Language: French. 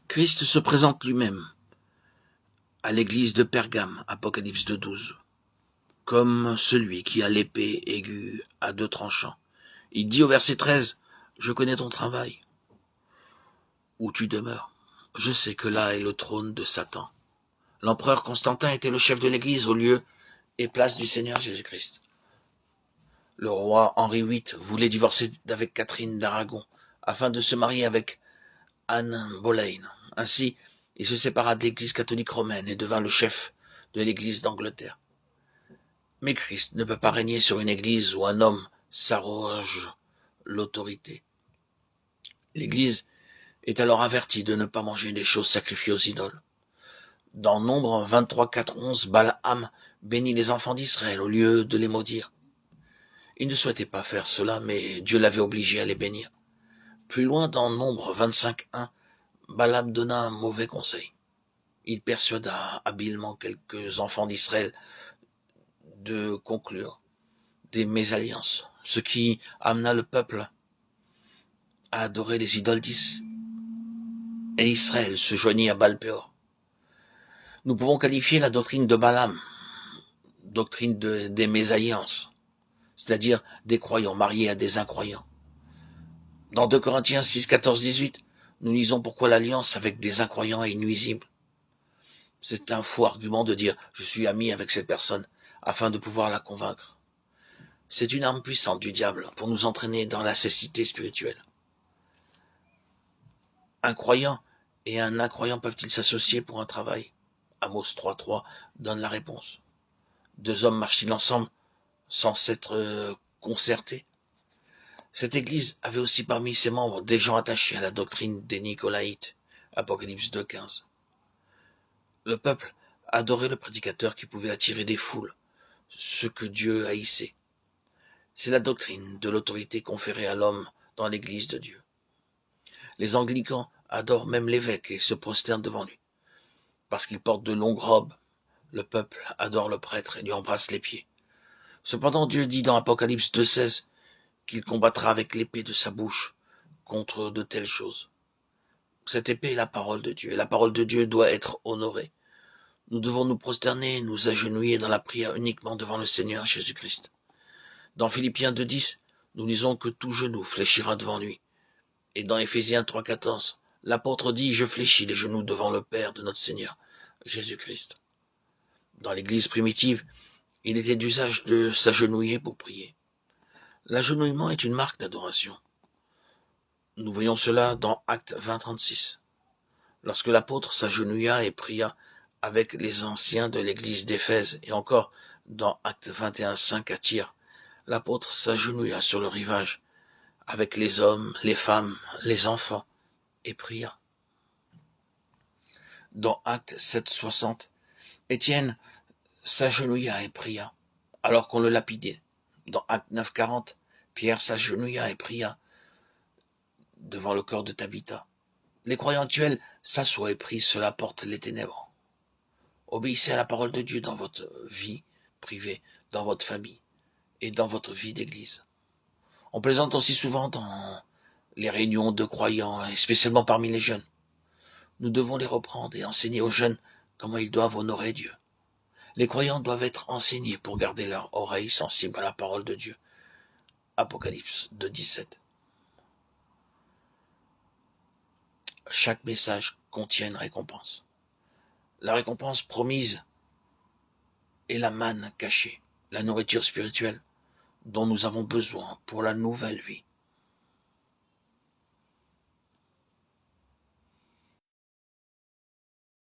Christ se présente lui-même à l'église de Pergame, Apocalypse 2:12, comme celui qui a l'épée aiguë à deux tranchants. Il dit au verset 13, « Je connais ton travail, où tu demeures. Je sais que là est le trône de Satan. » L'empereur Constantin était le chef de l'église au lieu et place du Seigneur Jésus-Christ. Le roi Henri VIII voulait divorcer avec Catherine d'Aragon afin de se marier avec Anne Boleyn. Ainsi, il se sépara de l'église catholique romaine et devint le chef de l'église d'Angleterre. Mais Christ ne peut pas régner sur une église où un homme s'arroge l'autorité. L'église est alors avertie de ne pas manger des choses sacrifiées aux idoles. Dans Nombre 23, 4, 11, Balaam bénit les enfants d'Israël au lieu de les maudire. Il ne souhaitait pas faire cela, mais Dieu l'avait obligé à les bénir. Plus loin, dans Nombre 25, 1, Balaam donna un mauvais conseil. Il persuada habilement quelques enfants d'Israël de conclure des mésalliances, ce qui amena le peuple à adorer les idoles d'Is. Et Israël se joignit à Baal-Péor. Nous pouvons qualifier la doctrine de Balaam, doctrine des mésalliances, c'est-à-dire des croyants mariés à des incroyants. Dans 2 Corinthiens 6, 14, 18, nous lisons pourquoi l'alliance avec des incroyants est nuisible. C'est un faux argument de dire « je suis ami avec cette personne » afin de pouvoir la convaincre. C'est une arme puissante du diable pour nous entraîner dans la cécité spirituelle. Un croyant et un incroyant peuvent-ils s'associer pour un travail? Amos 3.3 donne la réponse. Deux hommes marchent-ils ensemble sans s'être concertés? Cette église avait aussi parmi ses membres des gens attachés à la doctrine des Nicolaïtes, Apocalypse 2.15. Le peuple adorait le prédicateur qui pouvait attirer des foules, ce que Dieu haïssait. C'est la doctrine de l'autorité conférée à l'homme dans l'église de Dieu. Les anglicans adorent même l'évêque et se prosternent devant lui. Parce qu'il porte de longues robes, le peuple adore le prêtre et lui embrasse les pieds. Cependant, Dieu dit dans Apocalypse 2.16 qu'il combattra avec l'épée de sa bouche contre de telles choses. Cette épée est la parole de Dieu, et la parole de Dieu doit être honorée. Nous devons nous prosterner, nous agenouiller dans la prière uniquement devant le Seigneur Jésus-Christ. Dans Philippiens 2.10, nous lisons que tout genou fléchira devant lui. Et dans Éphésiens 3.14, l'apôtre dit « Je fléchis les genoux devant le Père de notre Seigneur Jésus-Christ ». Dans l'église primitive, il était d'usage de s'agenouiller pour prier. L'agenouillement est une marque d'adoration. Nous voyons cela dans Actes 20.36. Lorsque l'apôtre s'agenouilla et pria avec les anciens de l'église d'Éphèse, et encore dans Actes 21.5 à Tyr, l'apôtre s'agenouilla sur le rivage avec les hommes, les femmes, les enfants, et pria. Dans Actes 7.60, Étienne s'agenouilla et pria, alors qu'on le lapidait. Dans Actes 9.40, Pierre s'agenouilla et pria devant le corps de Tabitha. Les croyants actuels s'assoient et prient, cela porte les ténèbres. Obéissez à la parole de Dieu dans votre vie privée, dans votre famille et dans votre vie d'église. On plaisante aussi souvent dans les réunions de croyants, et spécialement parmi les jeunes. Nous devons les reprendre et enseigner aux jeunes comment ils doivent honorer Dieu. Les croyants doivent être enseignés pour garder leur oreille sensible à la parole de Dieu. Apocalypse 2.17. Chaque message contient une récompense. La récompense promise est la manne cachée, la nourriture spirituelle dont nous avons besoin pour la nouvelle vie.